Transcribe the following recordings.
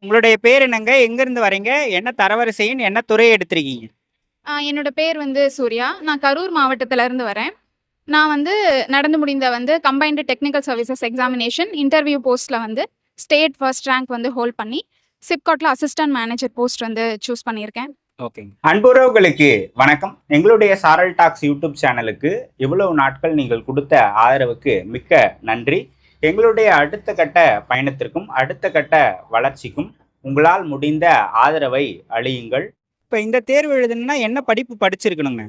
உங்களுடைய பேர் என்னங்க? எங்கேருந்து வரீங்க? என்ன தரவரிசையின் என்ன துறை எடுத்திருக்கீங்க? என்னோட பேர் வந்து சூர்யா. நான் கரூர் மாவட்டத்துல இருந்து வரேன். நான் வந்து நடந்து முடிந்த வந்து combined technical services examination interview போஸ்ட்ல வந்து ஸ்டேட் ஃபர்ஸ்ட் ரேங்க் வந்து ஹோல்ட் பண்ணி, சிப்காட்ல அசிஸ்டன்ட் மேனேஜர் போஸ்ட் வந்து சூஸ் பண்ணியிருக்கேன். ஓகேங்க. அன்புறவுகளுக்கு வணக்கம். எங்களுடைய சாரல் டாக்ஸ் யூடியூப் சேனலுக்கு இவ்வளவு நாட்கள் நீங்கள் கொடுத்த ஆதரவுக்கு மிக்க நன்றி. எங்களுடைய அடுத்த கட்ட பயணத்திற்கும் அடுத்த கட்ட வளர்ச்சிக்கும் உங்களால் முடிந்த ஆதரவை அளியுங்கள். இப்போ இந்த தேர்வு எழுதணும்னா என்ன படிப்பு படிச்சிருக்கணுங்க?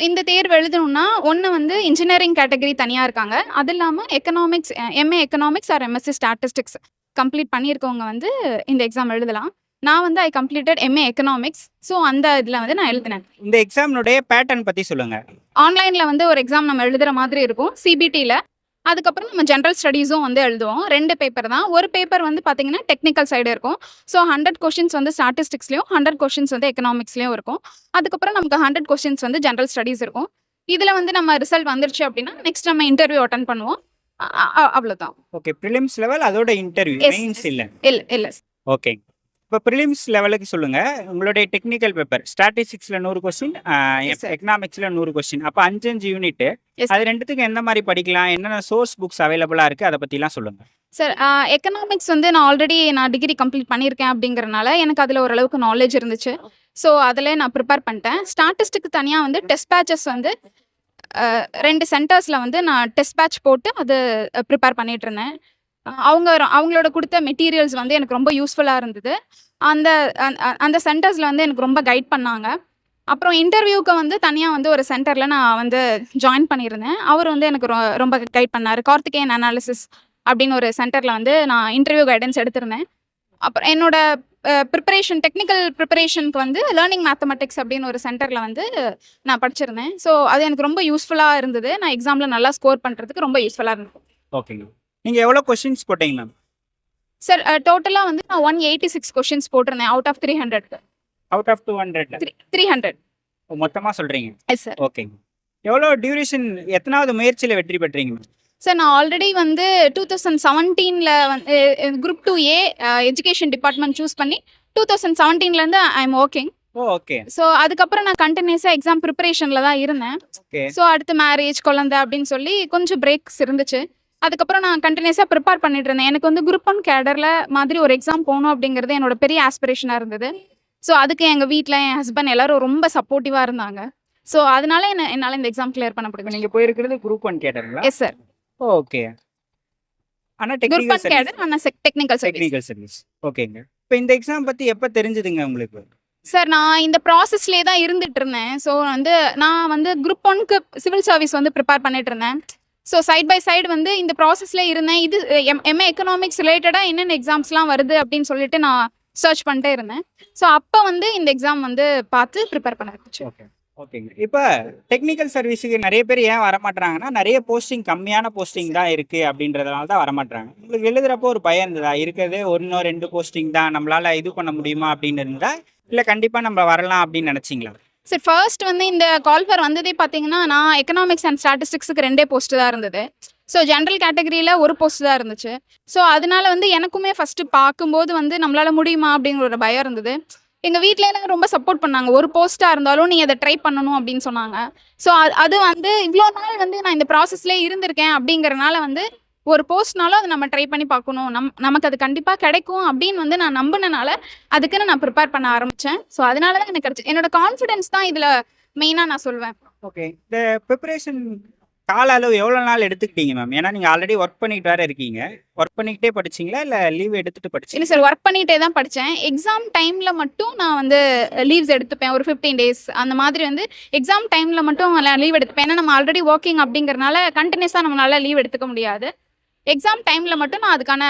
இந்த தேர்வு எழுதணும்னா ஒன்று வந்து இன்ஜினியரிங் கேட்டகரி தனியாக இருக்காங்க. அது இல்லாமல் economics, MA economics or MSc statistics complete பண்ணியிருக்கவங்க வந்து இந்த எக்ஸாம் எழுதலாம். நான் வந்து I completed MA economics. So அந்த இதில் வந்து நான் எழுதினேன். இந்த எக்ஸாமினுடைய பேட்டர்ன் பற்றி சொல்லுங்க. ஆன்லைனில் வந்து ஒரு எக்ஸாம் நம்ம எழுதுகிற மாதிரி இருக்கும் சிபிடியில். அதுக்கப்புறம் நம்ம ஜென்ரல் ஸ்டடீஸும் வந்து எழுதுவோம். 2 பேப்பர் தான். ஒரு பேப்பர் வந்து பார்த்தீங்கன்னா டெக்னிக்கல் சைடு இருக்கும். ஸோ 100 கொஷின்ஸ் வந்து ஸ்டாட்டிஸ்டிக்ஸ்லையும் 100 கொஷின்ஸ் வந்து எக்கனாமிக்ஸ்லையும் இருக்கும். அதுக்கப்புறம் நமக்கு 100 கொஷின்ஸ் வந்து ஜென்ரல் ஸ்டடீஸ் இருக்கும். இதில் வந்து நம்ம ரிசல்ட் வந்துருச்சு அப்படின்னா நெக்ஸ்ட் நம்ம இன்டர்வியூ அட்டன் பண்ணுவோம். அவ்வளோதான். ஓகே. ப்ரிலிம்ஸ் லெவல் அதோட இன்டர்வியூ, Yes. மெயின்ஸ் இல்ல. இல்லை. ஓகே. இப்போ ப்ரிலிம்ஸ் லெவலுக்கு சொல்லுங்க. உங்களுடைய டெக்னிக்கல் பேப்பர் ஸ்டாட்டிஸ்டிக்ஸ்ல 100 கொஸ்டின், Yes, sir. எக்கனாமிக்ஸ்ல 100 கொஸ்டின். அப்போ 5 யூனிட். Yes. அது ரெண்டுத்துக்கு எந்த மாதிரி படிக்கலாம்? என்னென்ன சோர்ஸ் புக்ஸ் அவைலபிளா இருக்கு? அதை பத்திலாம் சொல்லுங்க. சார், எக்கனாமிக்ஸ் வந்து நான் ஆல்ரெடி டிகிரி கம்ப்ளீட் பண்ணியிருக்கேன் அப்படிங்கிறனால எனக்கு அதில் ஓரளவுக்கு நாலேஜ் இருந்துச்சு. ஸோ அதில் நான் ப்ரிப்பேர் பண்ணிட்டேன். ஸ்டாட்டிஸ்டிக்கு தனியாக வந்து டெஸ்ட் பேட்சஸ் வந்து 2 சென்டர்ஸில் வந்து நான் டெஸ்ட் பேட்ச் போட்டு அது ப்ரிப்பேர் பண்ணிட்டு இருந்தேன். அவங்களோட கொடுத்த மெட்டீரியல்ஸ் வந்து எனக்கு ரொம்ப யூஸ்ஃபுல்லாக இருந்தது. அந்த அந்த சென்டர்ஸில் வந்து எனக்கு ரொம்ப கைட் பண்ணாங்க. அப்புறம் இன்டர்வியூக்கு வந்து தனியாக வந்து ஒரு சென்டரில் நான் வந்து ஜாயின் பண்ணியிருந்தேன். அவர் வந்து எனக்கு ரொம்ப கைட் பண்ணார். கார்த்திகேயன் அனாலிசிஸ் அப்படின்னு ஒரு சென்டரில் வந்து நான் இன்டர்வியூ கைடன்ஸ் எடுத்திருந்தேன். அப்புறம் என்னோட ப்ரிப்பரேஷன், டெக்னிக்கல் ப்ரிப்பரேஷனுக்கு வந்து லேர்னிங் மேத்தமெட்டிக்ஸ் அப்படின்னு ஒரு சென்டரில் வந்து நான் படிச்சிருந்தேன். ஸோ அது எனக்கு ரொம்ப யூஸ்ஃபுல்லாக இருந்தது. நான் எக்ஸாமில் நல்லா ஸ்கோர் பண்ணுறதுக்கு ரொம்ப யூஸ்ஃபுல்லாக இருந்தது. ஓகேங்க. நீங்க எவ்வளோ கொஸ்டின்ஸ் போட்டீங்க மேம்? சார், டோட்டலாக வந்து நான் 186 கொஷின்ஸ் போட்டிருந்தேன் அவுட் ஆஃப் 300. Out of 200 300. மொத்தமா சொல்றீங்க. Yes sir. ஓகேங்க. எவ்வளோ டியூரேஷன், எத்தனாவது முயற்சியில வெற்றி பெற்றீங்க மேம்? சார், நான் ஆல்ரெடி வந்து 2017ல் வந்து group 2A education department choose பண்ணி 2017லேருந்து I am working. Okay. So அதுக்கப்புறம் நான் கண்டினியூஸாக எக்ஸாம் ப்ரிப்பரேஷனில் தான் இருந்தேன். ஓகே. ஸோ அடுத்து மேரேஜ், குழந்தை அப்படின்னு சொல்லி கொஞ்சம் பிரேக்ஸ் இருந்துச்சு. அதுக்கப்புறம் நான் கண்டினியூஸாக ப்ரிப்பேர் பண்ணிட்டு இருந்தேன். எனக்கு வந்து குரூப் 1 கேடரில் மாதிரி ஒரு எக்ஸாம் போகணும் அப்படிங்கிறது என்னோட பெரிய ஆஸ்பிரேஷனாக இருந்தது. ஸோ அதுக்கு எங்கள் வீட்டில் என் ஹஸ்பண்ட் எல்லாரும் ரொம்ப சப்போர்ட்டிவாக இருந்தாங்க. ஸோ அதனால என்னால் இந்த எக்ஸாம் கிளியர் பண்ண முடியும். நீங்க போயிருக்கிறது குரூப் 1 கேட்டருங்களா? Yes sir. ஓகே. ஆனா குரூப் டெக்னிக்கல் 1 கேடர், ஆனால் டெக்னிக்கல் சர்வீஸ். Technical service. ஓகேங்க. இப்போ இந்த எக்ஸாம் பத்தி எப்ப தெரிஞ்சதுங்க உங்களுக்கு? சார், நான் இந்த ப்ராசஸ்லேயே தான் இருந்துட்டு இருந்தேன். ஸோ வந்து நான் வந்து குரூப் 1க்கு சிவில் சர்வீஸ் வந்து ப்ரிப்பேர் பண்ணிட்டு இருந்தேன். ஸோ சைட் பை சைடு வந்து இந்த ப்ராசஸ்லேயே இருந்தேன். இது எம்ஏ எக்கனாமிக்ஸ் ரிலேட்டடாக என்னென்ன எக்ஸாம்ஸ்லாம் வருது அப்படின்னு சொல்லிட்டு நான் சர்ச் பண்ணிட்டே இருந்தேன். ஸோ அப்போ வந்து இந்த எக்ஸாம் வந்து பார்த்து ப்ரிப்பேர் பண்ண இருந்துச்சு. ஓகே. ஓகேங்க. இப்போ டெக்னிக்கல் சர்வீஸுக்கு நிறைய பேர் ஏன் வரமாட்டாங்கன்னா, நிறைய போஸ்டிங், கம்மியான போஸ்டிங் தான் இருக்கு அப்படின்றதுனால தான் வரமாட்டாங்க. உங்களுக்கு எழுதுறப்போ ஒரு பயம் இருந்ததா? இருக்கிறதே 1 2 போஸ்டிங் தான், நம்மளால இது பண்ண முடியுமா அப்படின்னு இருந்தா, இல்லை கண்டிப்பா நம்ம வரலாம் அப்படின்னு நினைச்சிங்களா? சார், ஃபர்ஸ்ட் வந்து இந்த கால்ஃபர் வந்ததே பார்த்தீங்கன்னா நான் எக்கனாமிக்ஸ் அண்ட் ஸ்டாட்டிஸ்டிக்ஸுக்கு 2 போஸ்ட் தான் இருந்தது. ஸோ ஜென்ரல் கேட்டகரியில் ஒரு போஸ்ட் தான் இருந்துச்சு. ஸோ அதனால வந்து எனக்குமே ஃபஸ்ட்டு பார்க்கும்போது வந்து நம்மளால முடியுமா அப்படிங்கிற ஒரு பயம் இருந்தது. எங்கள் வீட்டில் எனக்கு ரொம்ப சப்போர்ட் பண்ணாங்க. ஒரு போஸ்ட்டாக இருந்தாலும் நீ அதை ட்ரை பண்ணணும் அப்படின்னு சொன்னாங்க. ஸோ அது வந்து இவ்வளோ நாள் வந்து நான் இந்த ப்ராசஸ்லேயே இருந்திருக்கேன் அப்படிங்கிறனால வந்து ஒரு போஸ்ட்னாலும் அதை நம்ம ட்ரை பண்ணி பார்க்கணும், நமக்கு அது கண்டிப்பாக கிடைக்கும் அப்படின்னு வந்து நான் நம்பினனால அதுக்குன்னு நான் ப்ரிப்பேர் பண்ண ஆரம்பித்தேன். ஸோ அதனால தான் எனக்கு கிடைச்சி. என்னோட கான்ஃபிடென்ஸ் தான் இதில் மெயினாக நான் சொல்வேன். ஓகே. இந்த ப்ரிப்பரேஷன் கால அளவு எவ்வளோ நாள் எடுத்துக்கிட்டீங்க மேம்? ஏன்னா நீங்கள் ஆல்ரெடி ஒர்க் பண்ணிட்டு வேறு இருக்கீங்க. ஒர்க் பண்ணிக்கிட்டே படிச்சிங்களா இல்லை லீவ் எடுத்துட்டு இல்லை படிச்சிங்களா? சார், ஒர்க் பண்ணிகிட்டே தான் படித்தேன். எக்ஸாம் டைமில் மட்டும் நான் வந்து லீவ்ஸ் எடுத்துப்பேன். ஒரு 15 days அந்த மாதிரி வந்து எக்ஸாம் டைமில் மட்டும் லீவ் எடுத்துப்பேன். ஏன்னா நம்ம ஆல்ரெடி ஒர்க்கிங் அப்படிங்கிறனால கண்டினியூஸாக நம்மளால லீவ் எடுத்துக்க முடியாது. எக்ஸாம் டைமில் மட்டும் நான் அதுக்கான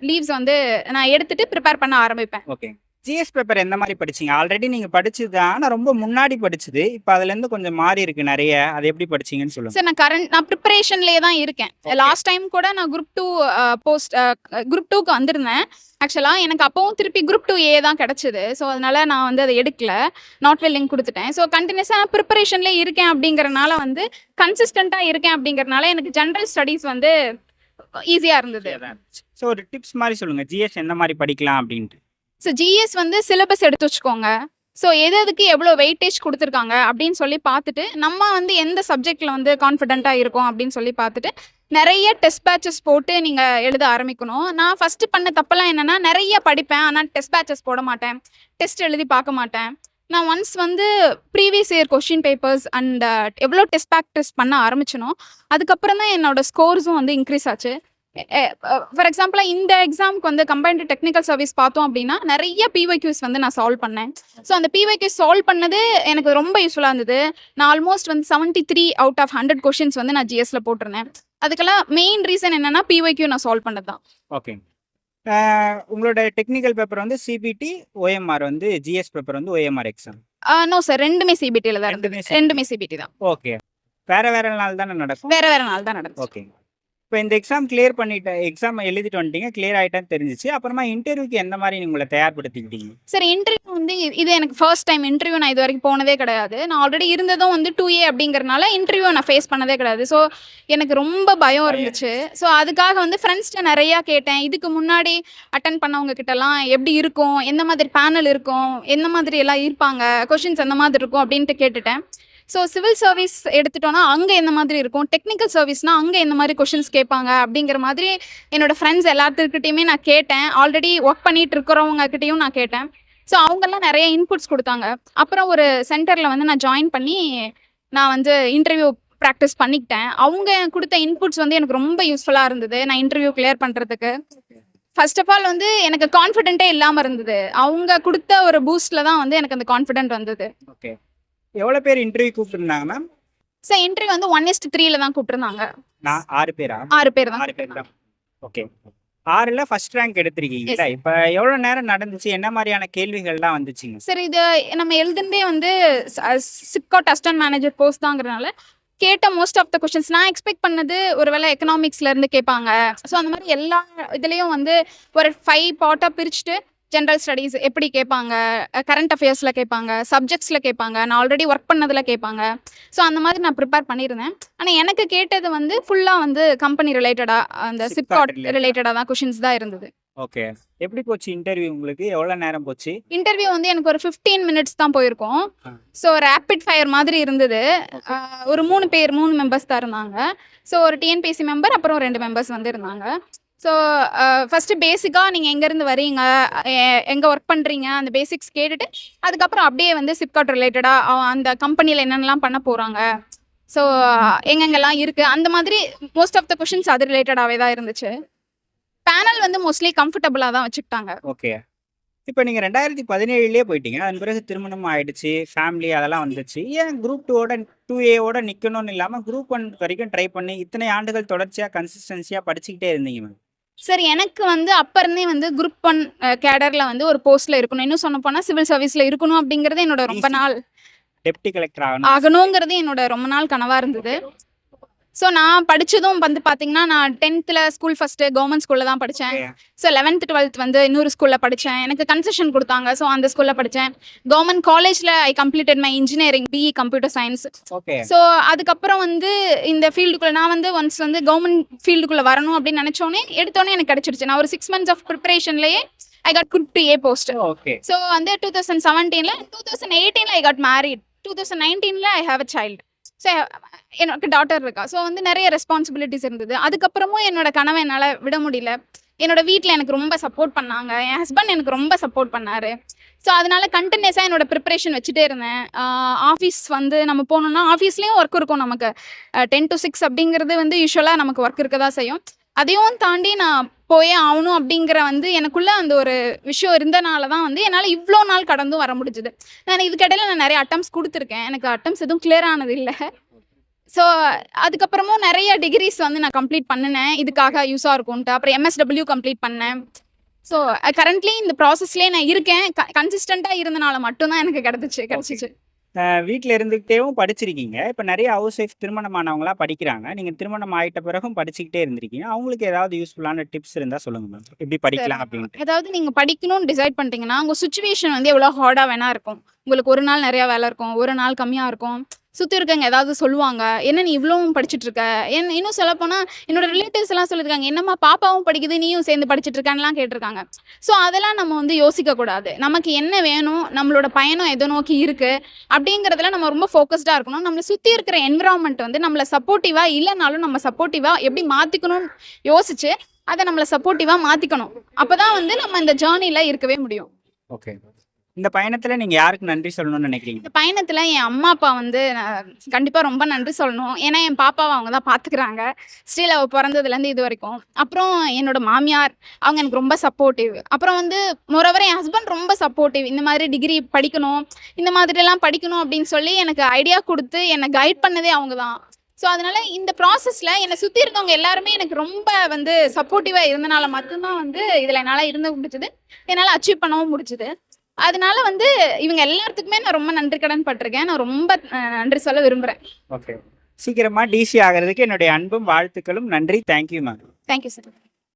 லீவ்ஸ் வந்து நான் எடுத்துட்டு ப்ரிப்பேர் பண்ண ஆரம்பிப்பேன். ஓகே. ஜிஎஸ் பேப்பர் எந்த மாதிரி படிச்சீங்க? ஆல்ரெடி நீங்கள் படிச்சது தான், ஆனால் ரொம்ப முன்னாடி படிச்சது. இப்போ அதுலேருந்து கொஞ்சம் மாறி இருக்கு நிறைய. அது எப்படி படிச்சீங்கன்னு சொல்லுங்க. சார், நான் ப்ரிப்பரேஷன்லேயே தான் இருக்கேன். லாஸ்ட் டைம் கூட நான் குரூப் 2 குரூப் 2க்கு வந்திருந்தேன். ஆக்சுவலாக எனக்கு அப்போவும் திருப்பி குரூப் 2A தான் கிடச்சிது. ஸோ அதனால நான் வந்து அதை எடுக்கல, நாட் வெல்லிங் கொடுத்துட்டேன். ஸோ கண்டினியூஸாக ப்ரிப்பரேஷன்லேயே இருக்கேன் அப்படிங்கிறனால வந்து கன்சிஸ்டண்ட்டாக இருக்கேன் அப்படிங்கிறனால எனக்கு ஜென்ரல் ஸ்டடீஸ் வந்து ஈஸியாக இருந்தது. ஸோ ஒரு டிப்ஸ் மாதிரி சொல்லுங்க, ஜிஎஸ் எந்த மாதிரி படிக்கலாம் அப்படின்ட்டு. ஸோ ஜிஎஸ் வந்து சிலபஸ் எடுத்து வச்சுக்கோங்க. ஸோ எதுக்கு எவ்வளோ வெயிட்டேஜ் கொடுத்துருக்காங்க அப்படின்னு சொல்லி பார்த்துட்டு, நம்ம வந்து எந்த சப்ஜெக்டில் வந்து கான்ஃபிடென்ட்டாக இருக்கோம் அப்படின்னு சொல்லி பார்த்துட்டு, நிறைய டெஸ்ட் பேட்சஸ் போட்டு நீங்கள் எழுத ஆரம்பிக்கணும். நான் ஃபஸ்ட்டு பண்ண தப்பெல்லாம் என்னென்னா, நிறைய படிப்பேன், ஆனால் டெஸ்ட் பேட்சஸ் போட மாட்டேன், டெஸ்ட் எழுதி பார்க்க மாட்டேன். நான் ஒன்ஸ் வந்து previous year question papers and எவ்வளோ டெஸ்ட் ப்ராக்டிஸ் பண்ண ஆரம்பிச்சனோ, அதுக்கப்புறம் தான் என்னோட ஸ்கோர்ஸும் வந்து இன்க்ரீஸ் ஆச்சு. ஃபார் எக்ஸாம்பிளாக இந்த எக்ஸாமுக்கு வந்து கம்பைன்டு டெக்னிக்கல் சர்வீஸ் பார்த்தோம் அப்படின்னா, நிறைய பிஒய்க்யூஸ் வந்து நான் சால்வ் பண்ணேன். ஸோ அந்த பிஒய்க்யூஸ் சால்வ் பண்ணது எனக்கு ரொம்ப யூஸ்ஃபுல்லாக இருந்தது. நான் ஆல்மோஸ்ட் வந்து 73 அவுட் ஆஃப் 100 கொஷின்ஸ் வந்து நான் ஜிஎஸ்ல போட்டிருந்தேன். அதுக்கெல்லாம் மெயின் ரீசன் என்னன்னா பிஒய்க்யூ நான் சால்வ் பண்ணது தான். ஓகே. உங்களோட டெக்னிக்கல் பேப்பர் வந்து சிபிடி, ஓஎம்ஆர் வந்து ஜிஎஸ் பேப்பர் வந்து ஓஎம்ஆர் எக்ஸாம். நோ சார், ரெண்டுமே சிபிடியில் தான் இருந்தது. ரெண்டுமே சிபிடி தான். ஓகே. வேற வேற நாள் தானே நடக்கும்? வேற வேற நாள் தான் நடக்கும். ஓகே. இப்போ இந்த எக்ஸாம் கிளியர் பண்ணிட்டேன், எக்ஸாம் எழுதிட்டு வந்துட்டீங்க, கிளியர் ஆகிட்டான்னு தெரிஞ்சிச்சு. அப்புறமா இன்டர்வியூக்கு எந்த மாதிரி உங்களை தயார்படுத்திக்கிட்டீங்க? சார் இன்டர்வியூ வந்து இது எனக்கு ஃபர்ஸ்ட் டைம் இன்டர்வியூ. நான் இது வரைக்கும் போனதே கிடையாது. நான் ஆல்ரெடி இருந்ததும் வந்து 2A அப்படிங்கிறனால இன்டர்வியூ நான் ஃபேஸ் பண்ணதே கிடையாது. ஸோ எனக்கு ரொம்ப பயம் இருந்துச்சு. ஸோ அதுக்காக வந்து ஃப்ரெண்ட்ஸ்கிட்ட நிறையா கேட்டேன். இதுக்கு முன்னாடி அட்டன் பண்ணவங்க கிட்டலாம் எப்படி இருக்கும், எந்த மாதிரி பேனல் இருக்கும், எந்த மாதிரி எல்லாம் இருப்பாங்க, கொஷின்ஸ் எந்த மாதிரி இருக்கும் அப்படின்ட்டு கேட்டுட்டேன். ஸோ சிவில் சர்வீஸ் எடுத்துட்டோன்னா அங்கே எந்த மாதிரி இருக்கும், டெக்னிக்கல் சர்வீஸ்னால் அங்கே எந்த மாதிரி கொஷின்ஸ் கேட்பாங்க அப்படிங்கிற மாதிரி என்னோட ஃப்ரெண்ட்ஸ் எல்லாத்துக்கிட்டையுமே நான் கேட்டேன். ஆல்ரெடி ஒர்க் பண்ணிட்டு இருக்கிறவங்கக்கிட்டையும் நான் கேட்டேன். ஸோ அவங்கெல்லாம் நிறைய இன்புட்ஸ் கொடுத்தாங்க. அப்புறம் ஒரு சென்டரில் வந்து நான் ஜாயின் பண்ணி நான் வந்து இன்டர்வியூ ப்ராக்டிஸ் பண்ணிக்கிட்டேன். அவங்க கொடுத்த இன்புட்ஸ் வந்து எனக்கு ரொம்ப யூஸ்ஃபுல்லாக இருந்தது நான் இன்டர்வியூ கிளியர் பண்ணுறதுக்கு. ஃபர்ஸ்ட் ஆஃப் ஆல் வந்து எனக்கு கான்ஃபிடென்ட்டே இல்லாமல் இருந்தது. அவங்க கொடுத்த ஒரு பூஸ்டில் தான் வந்து எனக்கு அந்த கான்ஃபிடென்ட் வந்தது. ஓகே. எவ்வளோ பேர் இன்டர்வியூ கூப்பிட்டுருந்தாங்க மேம்? சார் இன்டர்வியூ வந்து 1:3 தான் கூப்பிட்டுருந்தாங்க. நான் 6 பேரா? 6 பேர் தான். 6 பேர் தான். ஓகே. 6ல் ஃபர்ஸ்ட் ரேங்க் எடுத்திருக்கீங்களா? இப்போ எவ்வளோ நேரம் நடந்துச்சு, என்ன மாதிரியான கேள்விகள்லாம் வந்துச்சுங்க? சார் இது நம்ம எழுதுனதே வந்து சிப்காட் அசிஸ்டன்ட் மேனேஜர் போஸ்ட் தாங்கிறனால கேட்ட மோஸ்ட் ஆஃப் த கொஸ்டின்ஸ் நான் எக்ஸ்பெக்ட் பண்ணது ஒருவேளை எக்கனாமிக்ஸ்ல இருந்து கேட்பாங்க. ஸோ அந்த மாதிரி எல்லா இதுலேயும் வந்து ஒரு 5 பார்ட்டாக பிரிச்சுட்டு ஜென்ரல் ஸ்டடீஸ் எப்படி கேட்பாங்க, கரண்ட் அஃபேர்ஸில் கேட்பாங்க, சப்ஜெக்ட்ஸில் கேட்பாங்க, நான் ஆல்ரெடி ஒர்க் பண்ணதில் கேட்பாங்க. ஸோ அந்த மாதிரி நான் ப்ரிப்பேர் பண்ணியிருந்தேன். ஆனால் எனக்கு கேட்டது வந்து ஃபுல்லாக வந்து கம்பெனி ரிலேட்டடாக, அந்த சிப்காட் ரிலேட்டடாக தான் கொஷின்ஸ் தான் இருந்தது. ஓகே. எப்படி போச்சு இன்டர்வியூ உங்களுக்கு? எவ்வளோ நேரம் போச்சு? இன்டர்வியூ வந்து எனக்கு ஒரு 15 மினிட்ஸ் தான் போயிருக்கோம். ஸோ ரேப்பிட் ஃபயர் மாதிரி இருந்தது. ஒரு 3 மெம்பர்ஸ் தான் இருந்தாங்க. ஸோ ஒரு டிஎன்பிஎஸ்சி மெம்பர், அப்புறம் 2 மெம்பர்ஸ் வந்து இருந்தாங்க. ஸோ ஃபஸ்ட்டு பேசிக்காக நீங்கள் எங்கேருந்து வரீங்க, எங்கே ஒர்க் பண்ணுறீங்க, அந்த பேசிக்ஸ் கேட்டுட்டு அதுக்கப்புறம் அப்படியே வந்து சிப்காட் ரிலேட்டடாக அந்த கம்பெனியில் என்னென்னலாம் பண்ண போகிறாங்க, ஸோ எங்கெங்கெல்லாம் இருக்குது, அந்த மாதிரி மோஸ்ட் ஆஃப் த கொஷின்ஸ் அது ரிலேட்டடாகவே தான் இருந்துச்சு. பேனல் வந்து மோஸ்ட்லி கம்ஃபர்டபுளாக தான் வச்சுக்கிட்டாங்க. ஓகே. இப்போ நீங்கள் 2017 போயிட்டீங்க. அதன் பிறகு திருமணம் ஆயிடுச்சு, ஃபேமிலி அதெல்லாம் வந்துச்சு. ஏன் குரூப் 2A நிற்கணும்னு இல்லாமல் குரூப் 1 வரைக்கும் ட்ரை பண்ணி இத்தனை ஆண்டுகள் தொடர்ச்சியாக கன்சிஸ்டன்சியாக படிச்சுக்கிட்டே இருந்தீங்க மேம்? சார் எனக்கு வந்து அப்போ இருந்தே வந்து குரூப் 1 கேடரில் வந்து ஒரு போஸ்ட்டில் இருக்கணும், இன்னும் சொன்ன போனால் சிவில் சர்வீஸில் இருக்கணும் அப்படிங்கிறது என்னோட ரொம்ப நாள், டெப்டி கலெக்டர் ஆகணுங்கிறது என்னோட ரொம்ப நாள் கனவாக இருந்தது. ஸோ நான் படித்ததும் வந்து பார்த்தீங்கன்னா, நான் 10th ஸ்கூல் ஃபஸ்ட்டு கவர்மெண்ட் ஸ்கூலில் தான் படித்தேன். ஸோ 11th 12th வந்து இன்னொரு ஸ்கூலில் படித்தேன். எனக்கு கன்செஷன் கொடுத்தாங்க, ஸோ அந்த ஸ்கூலில் படித்தேன். கவர்மெண்ட் காலேஜில் I completed my engineering, BE computer science. So அதுக்கப்புறம் வந்து இந்த ஃபீல்டுக்குள்ளே நான் வந்து ஒன்ஸ் வந்து கவர்மெண்ட் ஃபீல்டுக்குள்ளே வரணும் அப்படின்னு நினச்சோன்னே எடுத்தோன்னே எனக்கு கிடச்சிருச்சு. நான் ஒரு 6 months ஆஃப் ப்ரிப்பரேஷன்லேயே I got good to a post. So வந்து 2017 2018 I got married. 2019 I have a child. So எனக்கு டாட்டர் இருக்கா. ஸோ வந்து நிறைய ரெஸ்பான்சிபிலிட்டிஸ் இருந்தது. அதுக்கப்புறமும் என்னோட கனவை என்னால் விட முடியல. என்னோட வீட்டில் எனக்கு ரொம்ப சப்போர்ட் பண்ணாங்க, என் ஹஸ்பண்ட் எனக்கு ரொம்ப சப்போர்ட் பண்ணார். ஸோ அதனால கண்டினியூஸாக என்னோட ப்ரிப்பரேஷன் வச்சுட்டே இருந்தேன். ஆஃபீஸ் வந்து நம்ம போனோம்னா ஆஃபீஸ்லேயும் ஒர்க் இருக்கும் நமக்கு. 10 to 6 அப்படிங்கிறது வந்து யூஸ்வலாக நமக்கு ஒர்க் இருக்க தான் செய்யும். அதையும் தாண்டி நான் போயே ஆகணும் அப்படிங்கிற வந்து எனக்குள்ளே அந்த ஒரு விஷயம் இருந்தனால தான் வந்து என்னால் இவ்வளோ நாள் கடந்தும் வர முடிஞ்சுது. நான் இதுக்கிடையில் நான் நிறைய அட்டம்ஸ் கொடுத்துருக்கேன். எனக்கு அட்டம்ஸ் எதுவும் கிளியர் ஆனது இல்லை. ஸோ அதுக்கப்புறமும் நிறைய டிகிரிஸ் வந்து நான் கம்ப்ளீட் பண்ணினேன், இதுக்காக யூஸாக இருக்கும்ன்ட்டு. அப்புறம் MSW கம்ப்ளீட் பண்ணேன். ஸோ கரண்ட்லி இந்த ப்ராசஸ்லேயே நான் இருக்கேன். கன்சிஸ்டண்ட்டாக இருந்தனால மட்டும்தான் எனக்கு கிடச்சிச்சு. வீட்டில் இருந்துகிட்டேவும் படிச்சிருக்கீங்க. இப்போ நிறைய ஹவுஸ் ஒய்ஃப் திருமணமானவங்களாம் படிக்கிறாங்க. நீங்கள் திருமணம் ஆகிட்ட பிறகும் படிச்சுக்கிட்டே இருந்திருக்கீங்க. அவங்களுக்கு ஏதாவது யூஸ்ஃபுல்லான டிப்ஸ் இருந்தால் சொல்லுங்கள் மேம், எப்படி படிக்கலாம் அப்படின்ட்டு. அதாவது நீங்கள் படிக்கணும்னு டிசைட் பண்ணிட்டீங்கன்னா உங்கள் சுச்சுவேஷன் வந்து எவ்வளோ ஹார்டாக வேணா இருக்கும். உங்களுக்கு ஒரு நாள் நிறையா வேலை இருக்கும், ஒரு நாள் கம்மியாக இருக்கும். சுற்றி இருக்கவங்க ஏதாவது சொல்லுவாங்க, என்ன நீ இவ்வளவும் படிச்சுட்டு இருக்க, இன்னும் சொல்லப்போனால் என்னோட ரிலேட்டிவ்ஸ் எல்லாம் சொல்லியிருக்காங்க, என்னம்மா பாப்பாவும் படிக்குது நீயும் சேர்ந்து படிச்சுட்டு இருக்கான்லாம் கேட்டிருக்காங்க. ஸோ அதெல்லாம் நம்ம வந்து யோசிக்கக்கூடாது. நமக்கு என்ன வேணும், நம்மளோட பயணம் எதை நோக்கி இருக்குது அப்படிங்கிறதுல நம்ம ரொம்ப ஃபோக்கஸ்டாக இருக்கணும். நம்மளை சுற்றி இருக்கிற என்விரான்மெண்ட் வந்து நம்மளை சப்போர்ட்டிவாக இல்லைனாலும் நம்ம சப்போர்ட்டிவாக எப்படி மாற்றிக்கணும்னு யோசிச்சு அதை நம்மளை சப்போர்ட்டிவாக மாற்றிக்கணும். அப்போ தான் வந்து நம்ம இந்த ஜேர்னியில் இருக்கவே முடியும். ஓகே. இந்த பயணத்துல நீங்க யாருக்கு நன்றி சொல்லணும்னு நினைக்கிறீங்க? இந்த பயணத்தில் என் அம்மா அப்பா வந்து நான் கண்டிப்பாக ரொம்ப நன்றி சொல்லணும். ஏன்னா என் பாப்பாவை அவங்க தான் பார்த்துக்கிறாங்க, ஸ்டில் அவள் பிறந்ததுலேருந்து இது வரைக்கும். அப்புறம் என்னோட மாமியார், அவங்க எனக்கு ரொம்ப சப்போர்ட்டிவ். அப்புறம் வந்து மோரோவர் என் ஹஸ்பண்ட் ரொம்ப சப்போர்ட்டிவ். இந்த மாதிரி டிகிரி படிக்கணும், இந்த மாதிரிலாம் படிக்கணும் அப்படின்னு சொல்லி எனக்கு ஐடியா கொடுத்து என்னை கைட் பண்ணதே அவங்க தான். ஸோ அதனால இந்த ப்ராசஸில் என்னை சுற்றி இருக்கவங்க எல்லாருமே எனக்கு ரொம்ப வந்து சப்போர்ட்டிவாக இருந்தனால மட்டும்தான் வந்து இதில் என்னால் இருந்த முடிச்சது, என்னால் அச்சீவ் பண்ணவும் முடிச்சுது. அதனால வந்து இவங்க எல்லாத்துக்குமே நான் ரொம்ப நன்றி கடன் பட்டிருக்கேன். நான் ரொம்ப நன்றி சொல்ல விரும்புகிறேன். ஓகே. சீக்கிரமா டிசி ஆகிறதுக்கு என்னுடைய அன்பும் வாழ்த்துக்களும். நன்றி. Thank you ma'am. Thank you sir.